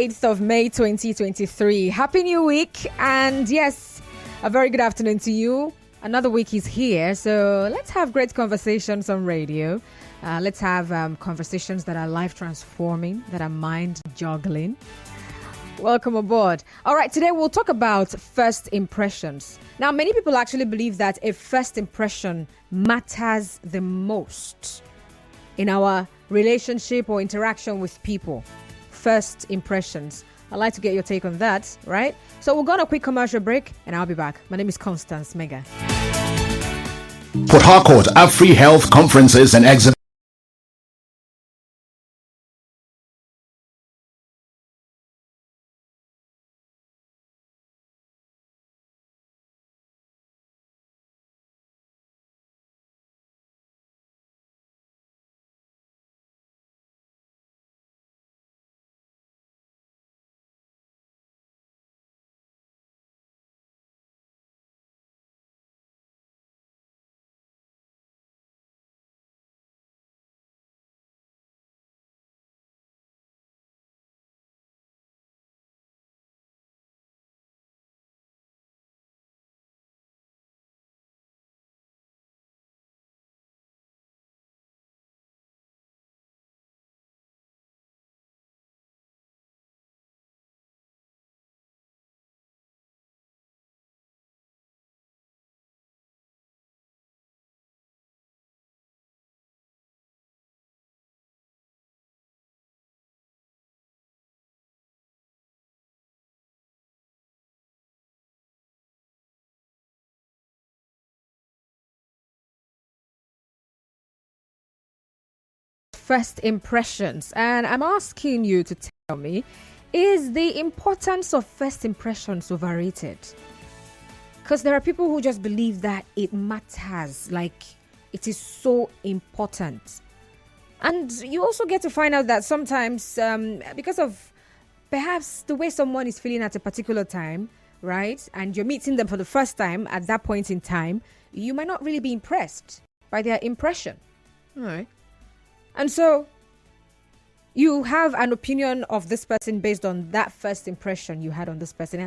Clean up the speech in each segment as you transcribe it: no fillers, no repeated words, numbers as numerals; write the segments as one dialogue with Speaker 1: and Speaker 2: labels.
Speaker 1: 28th of May 2023. Happy New Week, and yes, a very good afternoon to you. Another week is here, so let's have great conversations on radio. Let's have conversations that are life transforming, that are mind juggling. Welcome aboard. All right, today we'll talk about first impressions. Now, many people actually believe that a first impression matters the most in our relationship or interaction with people. First impressions. I'd like to get your take on that, right? So we'll go on a quick commercial break and I'll be back. My name is Constance Mega.
Speaker 2: Port Harcourt AfriHealth Health Conferences and Exhibitions.
Speaker 1: First impressions, and I'm asking you to tell me, is the importance of first impressions overrated? Because there are people who just believe that it matters, like it is so important. And you also get to find out that sometimes because of perhaps the way someone is feeling at a particular time, right, and you're meeting them for the first time at that point in time, you might not really be impressed by their impression. All right. And so you have an opinion of this person based on that first impression you had on this person.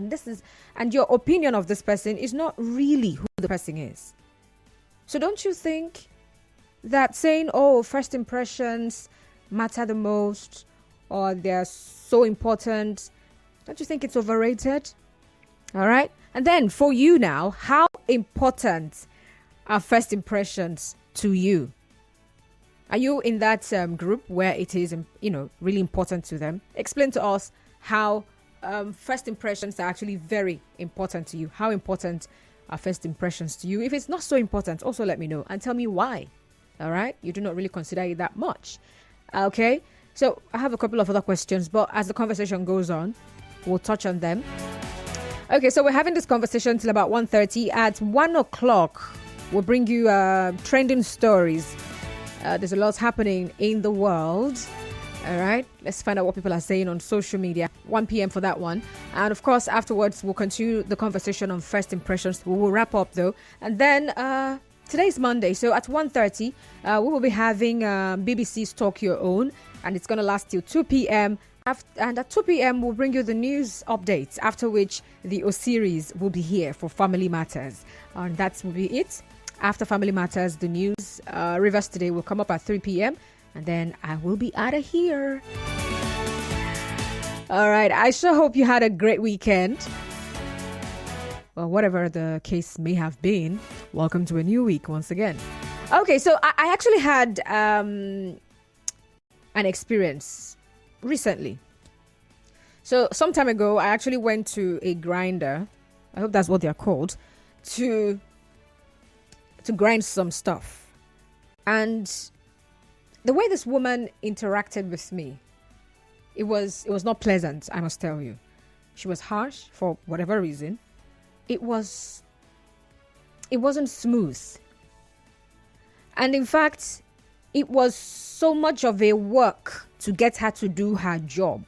Speaker 1: And your opinion of this person is not really who the person is. So don't you think that saying, oh, first impressions matter the most or they're so important, don't you think it's overrated? All right. And then for you now, how important are first impressions to you? Are you in that group where it is, really important to them? Explain to us how first impressions are actually very important to you. How important are first impressions to you? If it's not so important, also let me know and tell me why. All right? You do not really consider it that much. Okay? So I have a couple of other questions, but as the conversation goes on, we'll touch on them. Okay, so we're having this conversation till about 1:30. At 1 o'clock, we'll bring you trending stories. There's a lot happening in the world. All right. Let's find out what people are saying on social media. 1 p.m. for that one. And of course, afterwards, we'll continue the conversation on first impressions. We will wrap up, though. And then today's Monday. So at 1:30, we will be having BBC's Talk Your Own. And it's going to last till 2 p.m. And at 2 p.m., we'll bring you the news updates. After which, the O-Series will be here for Family Matters. And that will be it. After Family Matters, the news, Rivers Today will come up at 3 p.m. And then I will be out of here. All right. I sure hope you had a great weekend. Well, whatever the case may have been, welcome to a new week once again. Okay, so I actually had an experience recently. So some time ago, I actually went to a grinder. I hope that's what they're called. To grind some stuff. And the way this woman interacted with me, it was not pleasant, I must tell you. She was harsh for whatever reason. It wasn't smooth. And in fact, it was so much of a work to get her to do her job.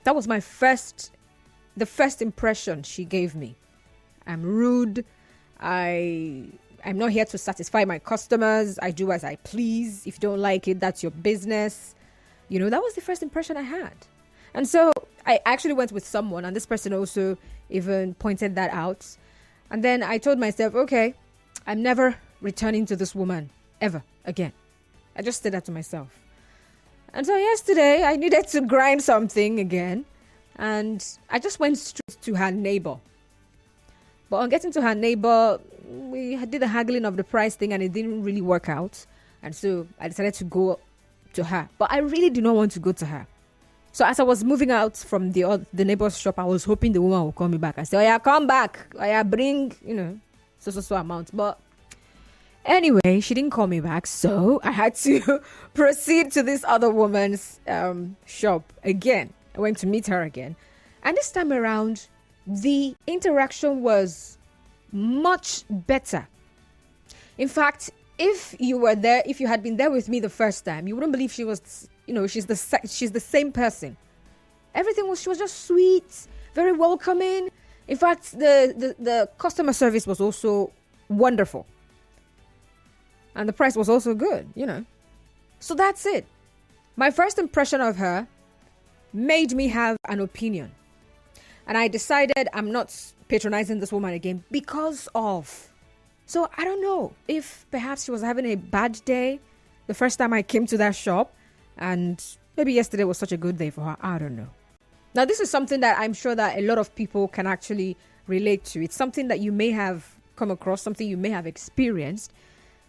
Speaker 1: That was the first impression she gave me. I'm rude. I'm not here to satisfy my customers. I do as I please. If you don't like it, that's your business. That was the first impression I had. And so I actually went with someone, and this person also even pointed that out. And then I told myself, okay, I'm never returning to this woman ever again. I just said that to myself. And so yesterday I needed to grind something again, and I just went straight to her neighbor. But on getting to her neighbor, we did the haggling of the price thing, and it didn't really work out. And so I decided to go to her. But I really did not want to go to her. So as I was moving out from the neighbor's shop, I was hoping the woman would call me back and say, oh yeah, come back. Oh yeah, bring, so amount. But anyway, she didn't call me back. So I had to proceed to this other woman's shop again. I went to meet her again. And this time around, the interaction was much better. In fact, if you were there, if you had been there with me the first time, you wouldn't believe she was, she's the same person. She was just sweet, very welcoming. In fact, the customer service was also wonderful. And the price was also good, So that's it. My first impression of her made me have an opinion. And I decided I'm not patronizing this woman again because of. So I don't know if perhaps she was having a bad day the first time I came to that shop, and maybe yesterday was such a good day for her. I don't know. Now, this is something that I'm sure that a lot of people can actually relate to. It's something that you may have come across, something you may have experienced.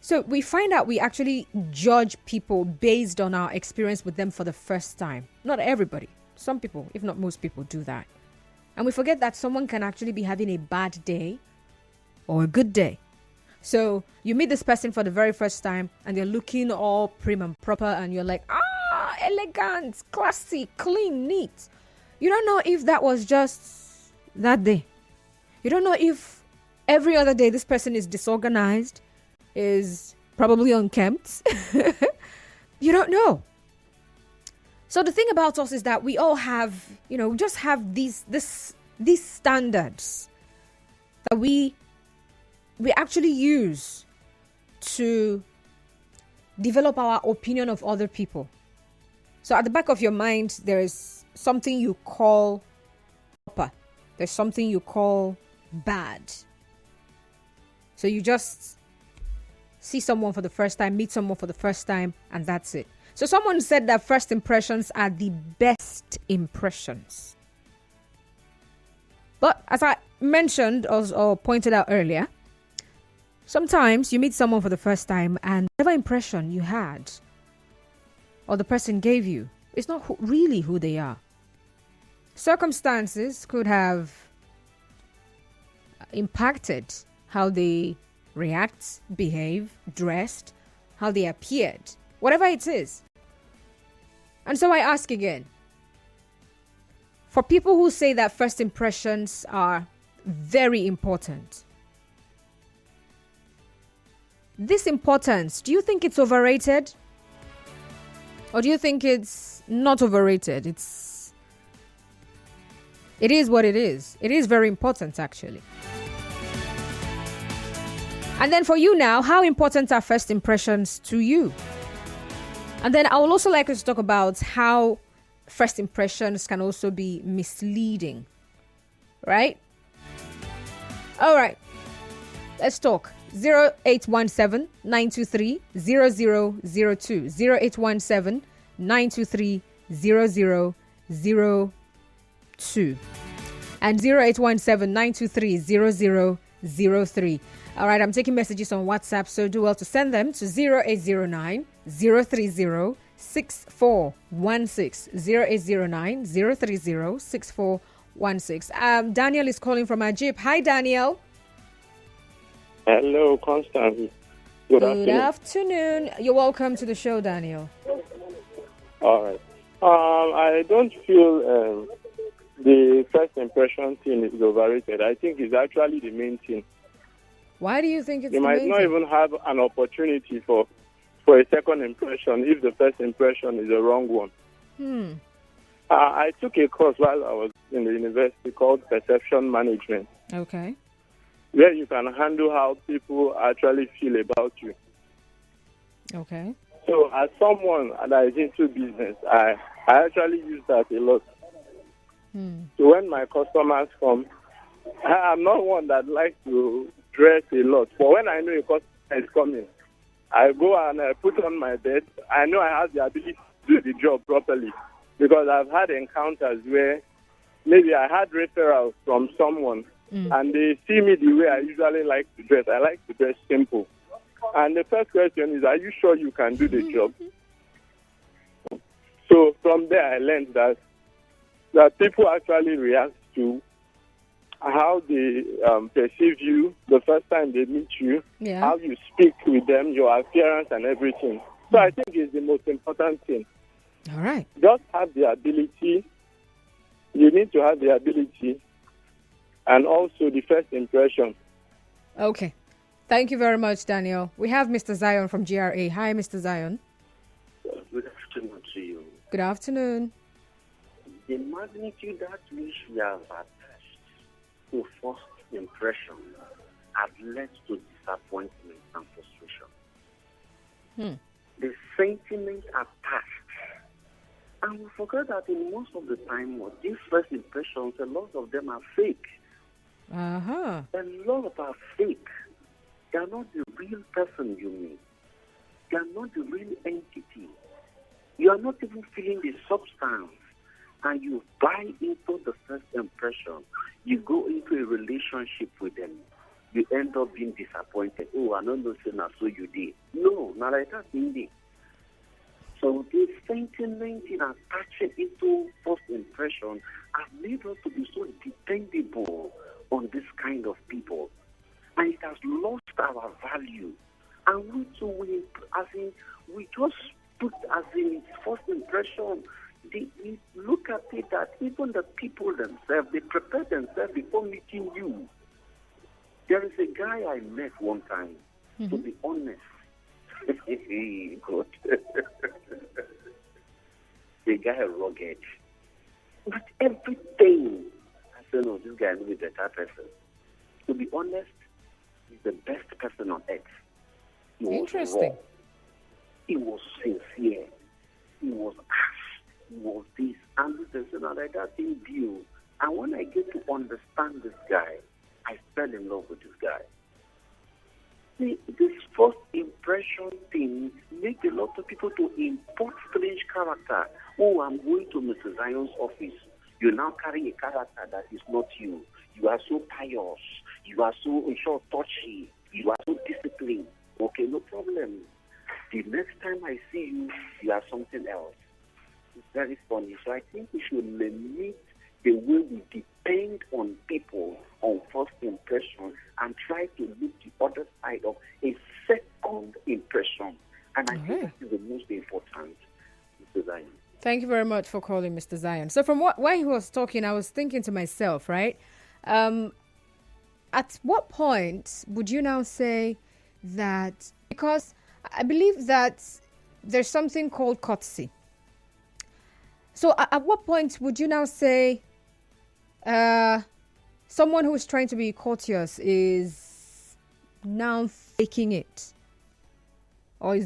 Speaker 1: So we find out we actually judge people based on our experience with them for the first time. Not everybody. Some people, if not most people, do that. And we forget that someone can actually be having a bad day or a good day. So you meet this person for the very first time and they're looking all prim and proper and you're like, elegant, classy, clean, neat. You don't know if that was just that day. You don't know if every other day this person is disorganized, is probably unkempt. You don't know. So the thing about us is that we all have, we just have these standards that we actually use to develop our opinion of other people. So at the back of your mind, there is something you call proper. There's something you call bad. So you just see someone for the first time, meet someone for the first time, and that's it. So someone said that first impressions are the best impressions. But as I mentioned or pointed out earlier, sometimes you meet someone for the first time and whatever impression you had or the person gave you, it's not really who they are. Circumstances could have impacted how they react, behave, dressed, how they appeared, whatever it is. And so I ask again, for people who say that first impressions are very important, this importance, do you think it's overrated? Or do you think it's not overrated? It is what it is. It is very important, actually. And then for you now, how important are first impressions to you? And then I would also like us to talk about how first impressions can also be misleading. Right? All right. Let's talk. 0817 923 0002. 0817 923 0002. And 0817 923 0003. All right, I'm taking messages on WhatsApp, so do well to send them to 0809 030 6416. 0809 030 6416. Daniel is calling from Ajib. Hi, Daniel.
Speaker 3: Hello, Constance. Good
Speaker 1: afternoon. You're welcome to the show, Daniel.
Speaker 3: All right. I don't feel the first impression thing is overrated. I think it's actually the main thing.
Speaker 1: Why do you think it's
Speaker 3: the main thing? You might not even have an opportunity for a second impression if the first impression is the wrong one. I took a course while I was in the university called Perception Management.
Speaker 1: Okay.
Speaker 3: Where you can handle how people actually feel about you.
Speaker 1: Okay.
Speaker 3: So as someone that is into business, I actually use that a lot. So when my customers come, I'm not one that likes to dress a lot. But when I know a customer is coming, I go and put on my best. I know I have the ability to do the job properly because I've had encounters where maybe I had referrals from someone and they see me the way I usually like to dress. I like to dress simple. And the first question is, are you sure you can do the job? So from there, I learned that people actually react to how they perceive you the first time they meet you, how you speak with them, your appearance and everything. So I think it's the most important thing.
Speaker 1: All right.
Speaker 3: Just have the ability. You need to have the ability and also the first impression.
Speaker 1: Okay. Thank you very much, Daniel. We have Mr. Zion from GRA. Hi, Mr. Zion.
Speaker 4: Good afternoon to you.
Speaker 1: Good afternoon.
Speaker 4: The magnitude at which we have attached to first impression have led to disappointment and frustration. The sentiment attached. And we forget that in most of the time, these first impressions, a lot of them are fake.
Speaker 1: Uh-huh.
Speaker 4: A lot are fake. They are not the real person you meet. They are not the real entity. You are not even feeling the substance. And you buy into the first impression. You go into a relationship with them. You end up being disappointed. Oh, I don't know, so you did. No, not like that, indeed. So this sentiment in attaching into first impression has made us to be so dependable on this kind of people. And it has lost our value. And we too, we just put as in first impression, we look at it that even the people themselves, they prepare themselves before meeting you. There is a guy I met one time, to be honest. Good. The guy rugged. But everything, I said, no, this guy is a better person. To be honest, he's the best person on earth. He was
Speaker 1: Interesting.
Speaker 4: Raw. He was sincere. He was ash. He was this. And this and like that in view. And when I get to understand this guy, I fell in love with this guy. See, this first impression thing makes a lot of people to import strange character. Oh, I'm going to Mr. Zion's office. You now carry a character that is not you. You are so pious. You are so touchy. You are so disciplined. Okay, no problem. The next time I see you, you are something else. It's very funny. So I think we should limit the way we depend on people on first impression and try to look the other side of a second impression. And I think that is the most important, Mr. Zion.
Speaker 1: Thank you very much for calling, Mr. Zion. So from while he was talking, I was thinking to myself, right? At what point would you now say that, because I believe that there's something called courtesy. So at what point would you now say someone who is trying to be courteous is now faking it? Or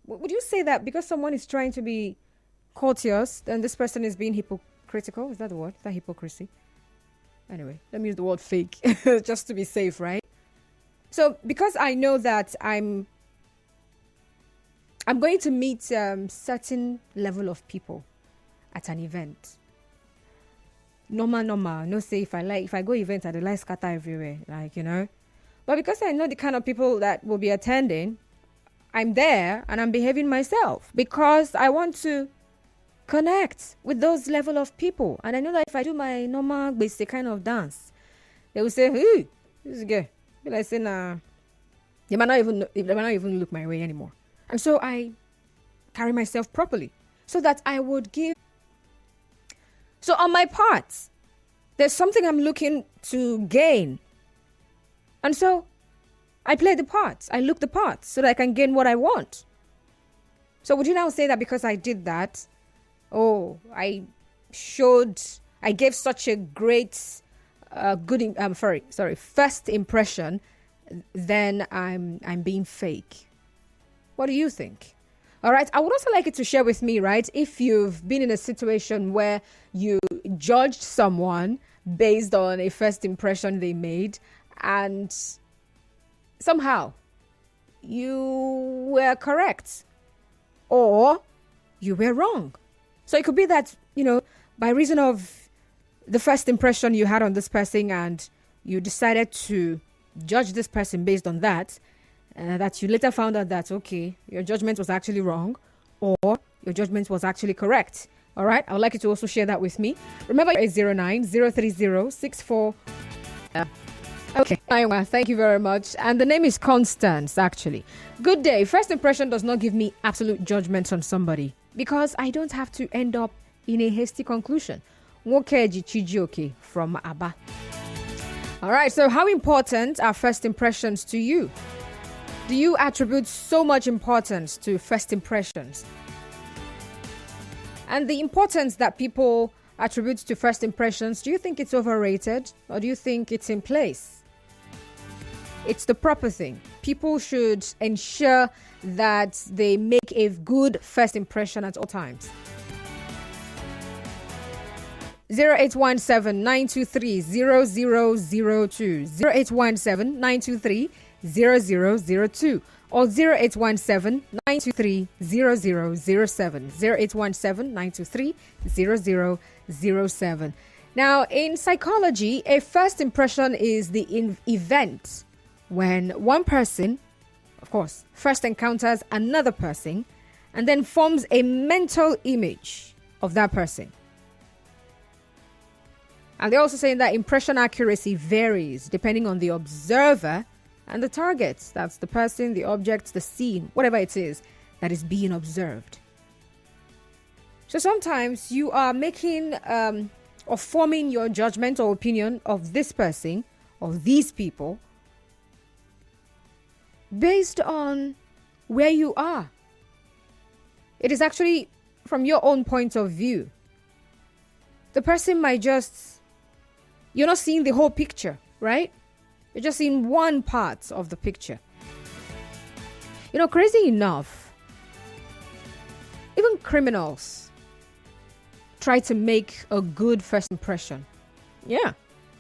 Speaker 1: would you say that because someone is trying to be courteous, then this person is being hypocritical? Is that the word? Is that hypocrisy? Anyway, let me use the word fake just to be safe, right? So because I know that I'm going to meet certain level of people at an event. Normal. No say if I go event at the light scatter everywhere, But because I know the kind of people that will be attending, I'm there and I'm behaving myself because I want to connect with those level of people. And I know that if I do my normal basic kind of dance, they will say, hey, this is gay. Be like saying, they might not even look my way anymore. And so I carry myself properly so that I would give. So on my part, there's something I'm looking to gain. And so I play the part. I look the part so that I can gain what I want. So would you now say that because I did that, I gave such a great, first impression, then I'm being fake? What do you think? All right. I would also like you to share with me, right, if you've been in a situation where you judged someone based on a first impression they made, and somehow you were correct or you were wrong. So it could be that, by reason of the first impression you had on this person and you decided to judge this person based on that, that you later found out that, okay, your judgment was actually wrong or your judgment was actually correct. All right. I would like you to also share that with me. Remember, 809-030-64. Okay. Thank you very much. And the name is Constance, actually. Good day. First impression does not give me absolute judgment on somebody because I don't have to end up in a hasty conclusion. Nwokeji Chijioke from Aba. All right. So how important are first impressions to you? Do you attribute so much importance to first impressions? And the importance that people attribute to first impressions, do you think it's overrated or do you think it's in place? It's the proper thing. People should ensure that they make a good first impression at all times. 0817-923-0002, 0817-923-0002, or 0817-923-0007, 0817-923-0007. Now, in psychology, a first impression is the event when one person, of course, first encounters another person and then forms a mental image of that person. And they're also saying that impression accuracy varies depending on the observer and the target. That's the person, the object, the scene, whatever it is that is being observed. So sometimes you are making or forming your judgment or opinion of this person or these people based on where you are. It is actually from your own point of view. The person might you're not seeing the whole picture, right? You're just seeing one part of the picture. Crazy enough, even criminals try to make a good first impression. Yeah,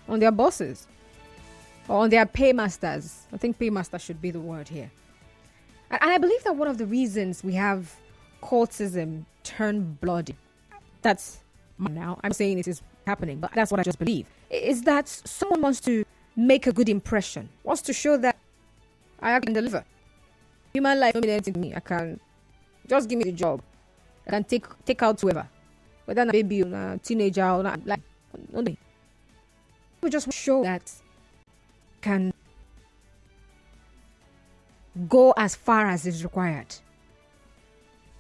Speaker 1: on their bosses or on their paymasters. I think paymaster should be the word here. And I believe that one of the reasons we have cultism turn bloody, that's now, I'm saying it is happening, but that's what I just believe, is that someone wants to make a good impression, wants to show that I can deliver. Human life don't mean anything to me. I can just give me the job. I can take out whoever, whether a baby or a teenager or not. Like, only we just show that can go as far as is required.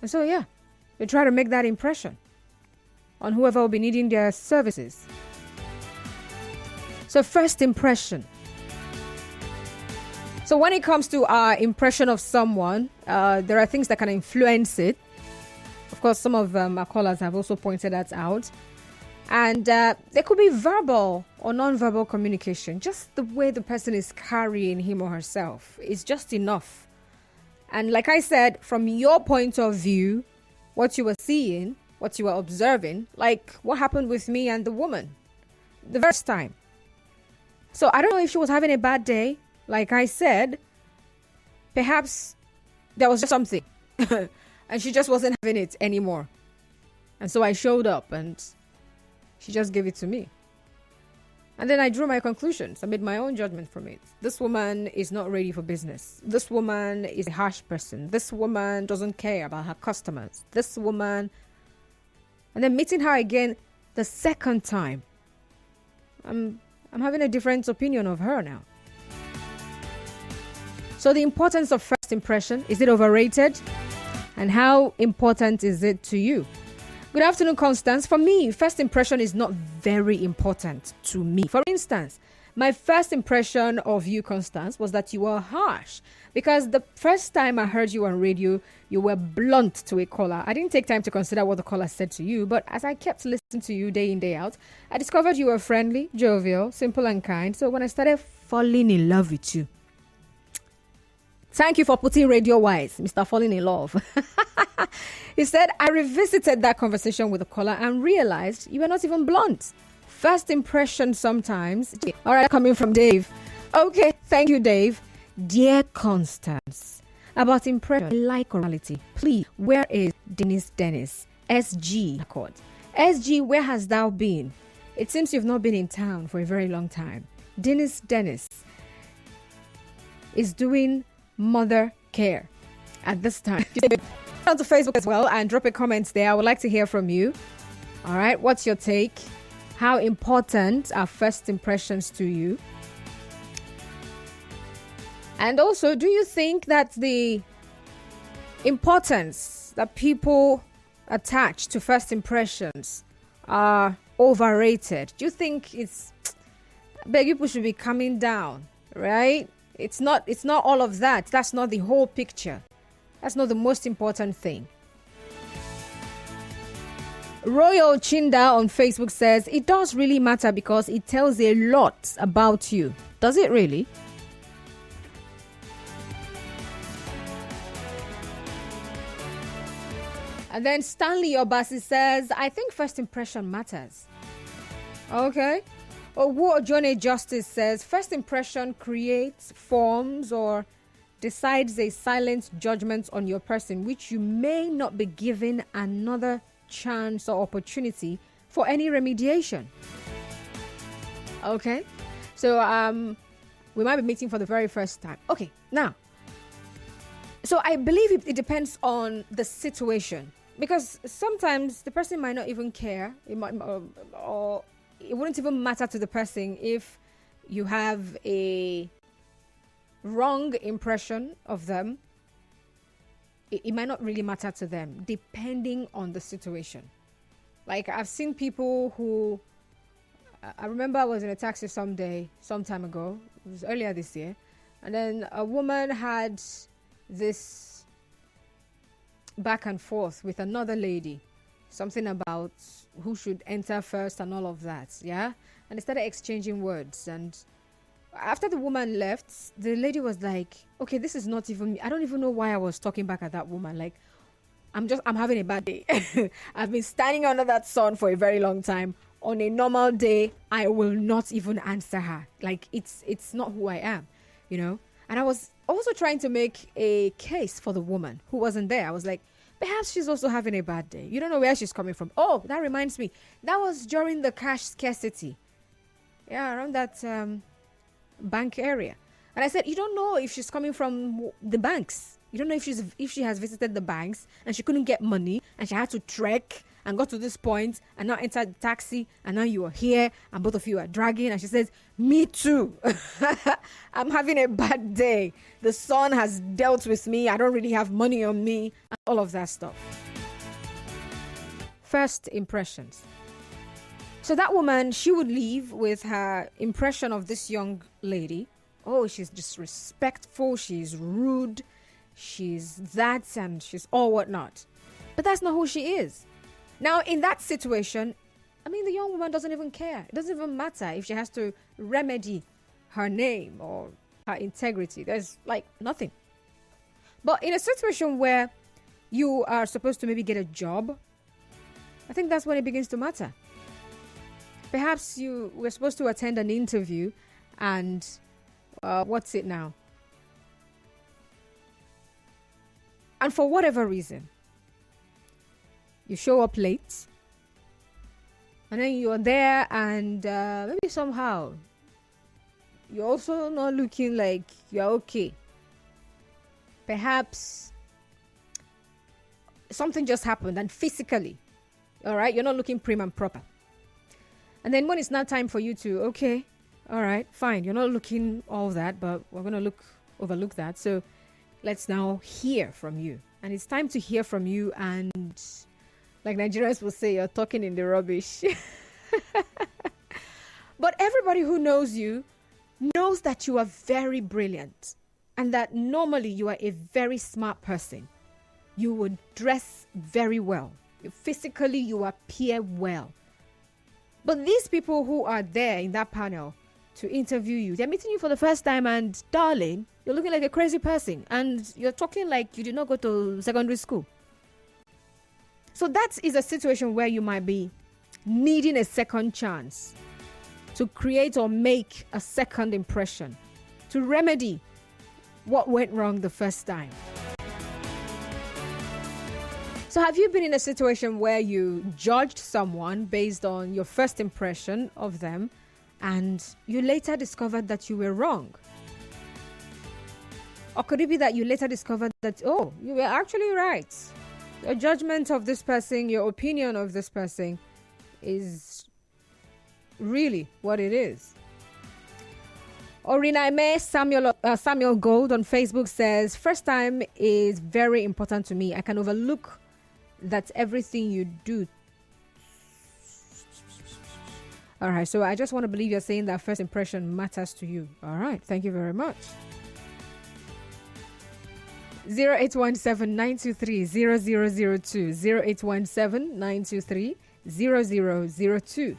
Speaker 1: And so, yeah, they try to make that impression on whoever will be needing their services. So first impression. So when it comes to our impression of someone, there are things that can influence it. Of course, some of our callers have also pointed that out. And there could be verbal or non-verbal communication. Just the way the person is carrying him or herself is just enough. And like I said, from your point of view, what you were seeing, what you were observing, like what happened with me and the woman the first time. So I don't know if she was having a bad day. Like I said, perhaps there was just something and she just wasn't having it anymore. And so I showed up and she just gave it to me. And then I drew my conclusions. I made my own judgment from it. This woman is not ready for business. This woman is a harsh person. This woman doesn't care about her customers. This woman... And then meeting her again the second time, I'm having a different opinion of her now. So the importance of first impression, is it overrated? And how important is it to you? Good afternoon, Constance. For me, first impression is not very important to me. For instance, my first impression of you, Constance, was that you were harsh. Because the first time I heard you on radio, you were blunt to a caller. I didn't take time to consider what the caller said to you, but as I kept listening to you day in, day out, I discovered you were friendly, jovial, simple and kind. So when I started falling in love with you, Thank you for putting radio wise, Mr. Falling in Love. He said, I revisited that conversation with the caller and realized you were not even blunt. First impression sometimes. All right, coming from Dave. Okay, thank you, Dave. Dear Constance, about impression, like orality, please, where is Dennis? SG Accord. SG, where has thou been? It seems you've not been in town for a very long time. Dennis is doing mother care at this time. On to Facebook as well and drop a comment there. I would like to hear from you. All right, what's your take? How important are first impressions to you? And also, do you think that the importance that people attach to first impressions are overrated? Do you think people should be coming down, right? It's not all of that. That's not the whole picture. That's not the most important thing. Royal Chinda on Facebook says, it does really matter because it tells a lot about you. Does it really? And then Stanley Obasi says, I think first impression matters. Okay. Owo Ojone Justice says, first impression creates, forms, or decides a silent judgment on your person, which you may not be given another chance or opportunity for any remediation. Okay. So we might be meeting for the very first time. Okay. Now, so I believe it depends on the situation. Because sometimes the person might not even care, or it wouldn't even matter to the person if you have a wrong impression of them. It might not really matter to them, depending on the situation. Like, I've seen people who, I remember I was in a taxi some time ago, it was earlier this year, and then a woman had this back and forth with another lady, something about who should enter first and all of that, yeah? And they started exchanging words, and after the woman left, the lady was like, okay, this is not even me. I don't even know why I was talking back at that woman. Like, I'm having a bad day. I've been standing under that sun for a very long time. On a normal day, I will not even answer her. Like, it's not who I am, you know? And I was also trying to make a case for the woman who wasn't there. I was like, perhaps she's also having a bad day. You don't know where she's coming from. Oh, that reminds me. That was during the cash scarcity. Yeah, around that bank area. And I said, you don't know if she's coming from the banks. You don't know if she has visited the banks and she couldn't get money and she had to trek and got to this point and now entered the taxi and now you are here and both of you are dragging. And she says, me too. I'm having a bad day. The sun has dealt with me. I don't really have money on me. And all of that stuff. First impressions. So that woman, she would leave with her impression of this young lady. Oh, she's disrespectful. She's rude. She's that and she's all whatnot. But that's not who she is. Now, in that situation, I mean, the young woman doesn't even care. It doesn't even matter if she has to remedy her name or her integrity. There's like nothing. But in a situation where you are supposed to maybe get a job, I think that's when it begins to matter. Perhaps you were supposed to attend an interview and what's it now? And for whatever reason, you show up late, and then you're there, and maybe somehow you're also not looking like you're okay. Perhaps something just happened, and physically, all right, you're not looking prim and proper. And then when it's now time for you to, okay, all right, fine, you're not looking all that, but we're going to overlook that. So let's now hear from you. And it's time to hear from you, and like Nigerians will say, you're talking in the rubbish. But everybody who knows you knows that you are very brilliant and that normally you are a very smart person. You would dress very well. Physically, you appear well. But these people who are there in that panel to interview you. They're meeting you for the first time, and darling, you're looking like a crazy person, and you're talking like you did not go to secondary school. So that is a situation where you might be needing a second chance to create or make a second impression, to remedy what went wrong the first time. So have you been in a situation where you judged someone based on your first impression of them and you later discovered that you were wrong? Or could it be that you later discovered that, oh, you were actually right? Your judgment of this person, your opinion of this person is really what it is. Orinaime Samuel Gold on Facebook says, first time is very important to me. I can overlook that everything you do. All right, so I just want to believe you're saying that first impression matters to you. All right, thank you very much. 0817-923-0002, 0817-923-0002,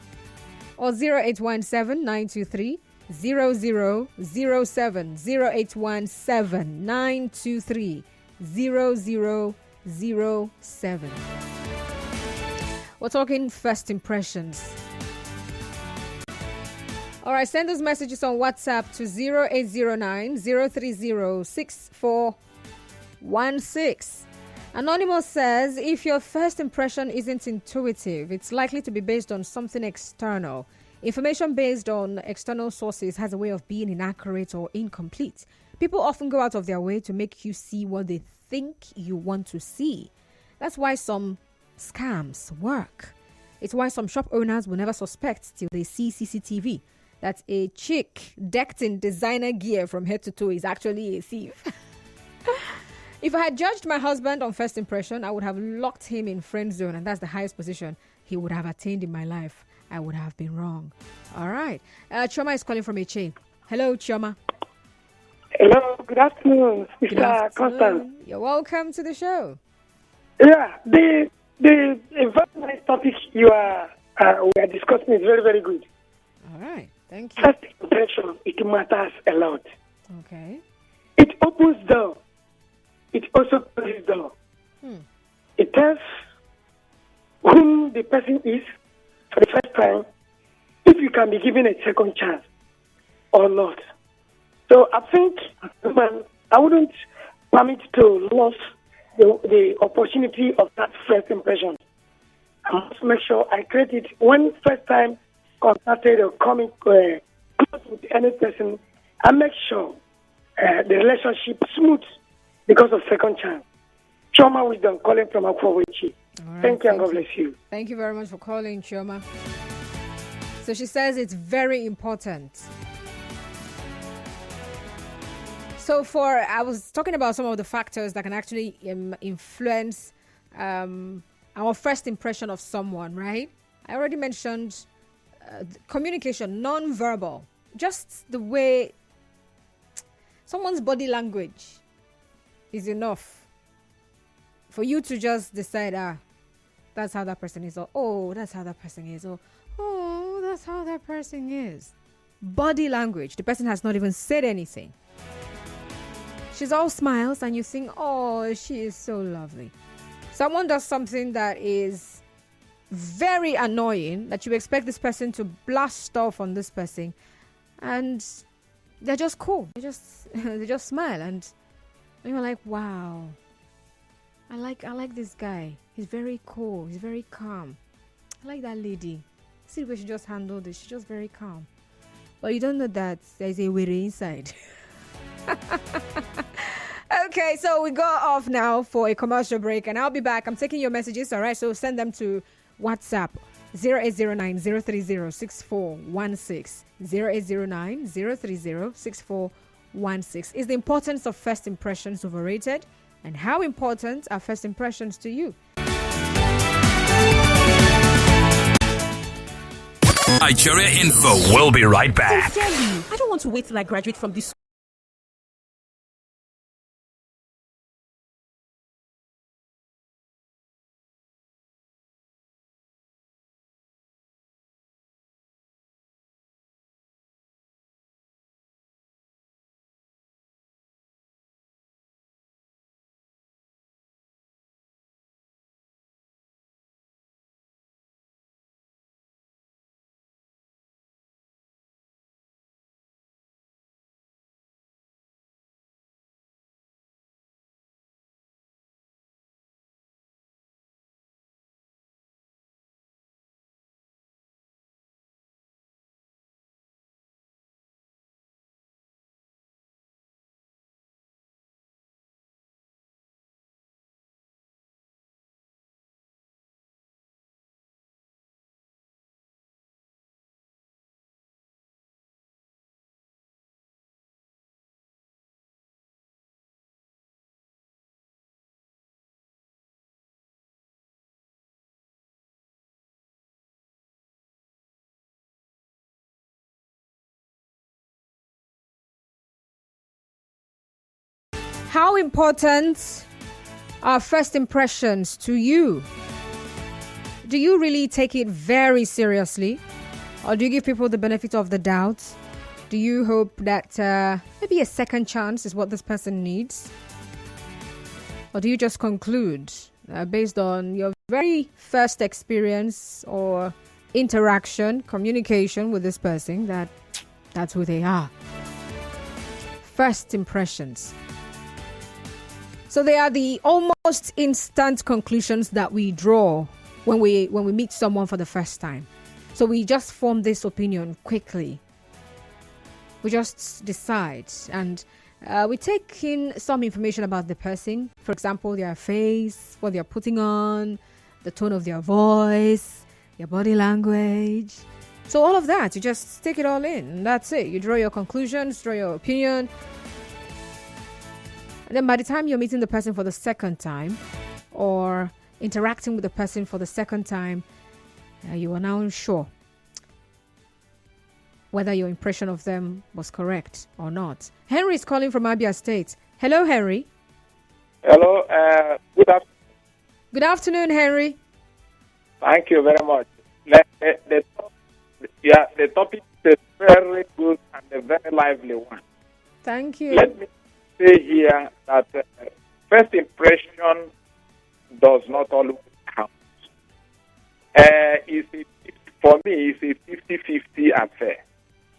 Speaker 1: or 0817-923-0007, 0817-923-0007. We're talking first impressions. All right, send those messages on WhatsApp to 0809-030-6416. Anonymous says, if your first impression isn't intuitive, it's likely to be based on something external. Information based on external sources has a way of being inaccurate or incomplete. People often go out of their way to make you see what they think you want to see. That's why some scams work. It's why some shop owners will never suspect till they see CCTV that a chick decked in designer gear from head to toe is actually a thief. If I had judged my husband on first impression, I would have locked him in friend zone, and that's the highest position he would have attained in my life. I would have been wrong. All right. Chioma is calling from Eche. Hello, Chioma.
Speaker 5: Hello, good afternoon, Mr. Constant.
Speaker 1: You're welcome to the show.
Speaker 5: Yeah, the very nice topic we are discussing is very, very good.
Speaker 1: All right, thank you.
Speaker 5: First impression, it matters a lot.
Speaker 1: Okay.
Speaker 5: It opens door. It also closes door. It tells whom the person is for the first time, if you can be given a second chance or not. So I think I wouldn't permit to lose the opportunity of that first impression. I must make sure I create it when first time contacted or coming close with any person. I make sure the relationship smooth because of second chance. Chioma Wisdom calling from Akwawichi.
Speaker 1: Right,
Speaker 5: thank you and God bless you.
Speaker 1: Thank you very much for calling, Chioma. So she says it's very important. So I was talking about some of the factors that can actually influence our first impression of someone, right? I already mentioned communication, non-verbal, just the way someone's body language is enough for you to just decide, that's how that person is, or oh, that's how that person is, or oh, that's how that person is. Body language. The person has not even said anything. She's all smiles and you think, oh, she is so lovely. Someone does something that is very annoying, that you expect this person to blast off on this person, and they're just cool. They just smile, and you're like, wow, I like this guy. He's very cool. He's very calm. I like that lady. See the way she just handled it. She's just very calm. But you don't know that there's a weary inside. Okay, so we go off now for a commercial break, and I'll be back. I'm taking your messages, all right? So send them to WhatsApp 0809-030-6416. 0809-030-6416. Is the importance of first impressions overrated? And how important are first impressions to you?
Speaker 6: Nigeria Info. We'll be right back.
Speaker 7: I don't want to wait till I graduate from this
Speaker 1: How important are first impressions to you? Do you really take it very seriously? Or do you give people the benefit of the doubt? Do you hope that maybe a second chance is what this person needs? Or do you just conclude based on your very first experience or interaction, communication with this person, that that's who they are? First impressions. So they are the almost instant conclusions that we draw when we meet someone for the first time. So we just form this opinion quickly. We just decide, and we take in some information about the person. For example, their face, what they're putting on, the tone of their voice, their body language. So all of that, you just take it all in, and that's it. You draw your conclusions, draw your opinion. And then by the time you're meeting the person for the second time or interacting with the person for the second time, you are now sure whether your impression of them was correct or not. Henry is calling from Abia State. Hello, Henry.
Speaker 8: Hello. Good afternoon.
Speaker 1: Good afternoon, Henry.
Speaker 8: Thank you very much. The topic is very good and a very lively one.
Speaker 1: Thank you.
Speaker 8: Let me say here that first impression does not always count. For me, it's a 50-50 affair.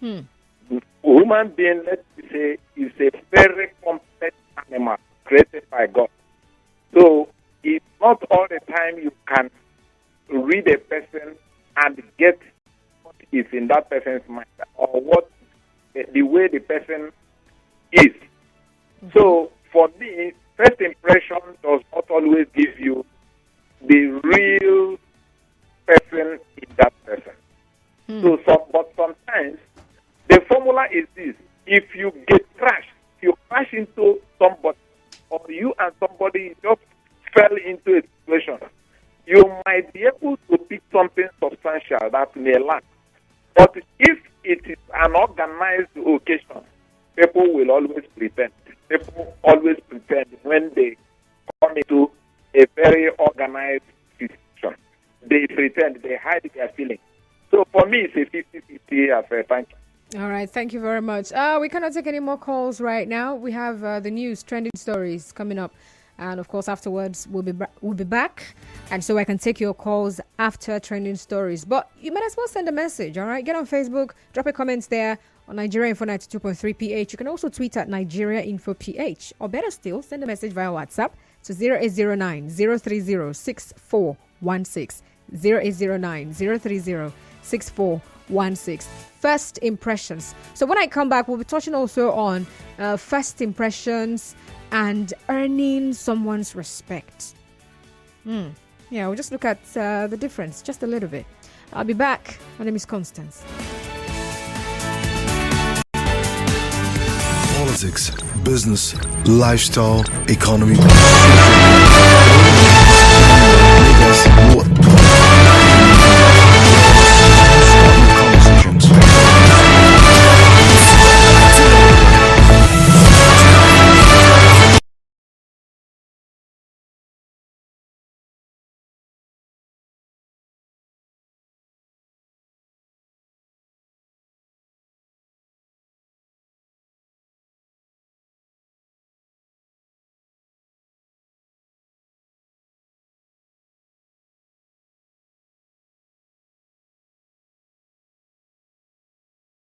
Speaker 8: Human being, let's say, is a very complex animal created by God. So it's not all the time you can read a person and get what is in that person's mind or what the way the person is. So for me, first impression does not always give you the real person in that person. But sometimes the formula is this: if you crash into somebody, or you and somebody just fell into a situation, you might be able to pick something substantial that may last. But if it is an organized occasion, people will always pretend. People always pretend when they come into a very organized situation. They pretend, they hide their feelings. So for me, it's a 50-50 affair. Thank you.
Speaker 1: All right, thank you very much. We cannot take any more calls right now. We have the news, trending stories coming up. And of course, afterwards, we'll be back. And so I can take your calls after trending stories. But you might as well send a message, all right? Get on Facebook, drop a comment there on Nigeria Info 92.3 PH. You can also tweet at Nigeria Info PH. Or better still, send a message via WhatsApp to 0809 030 6416. 0809 030 6416. First impressions. So when I come back, we'll be touching also on first impressions and earning someone's respect. Yeah, we'll just look at the difference just a little bit. I'll be back. My name is Constance.
Speaker 9: Politics, business, lifestyle, economy. What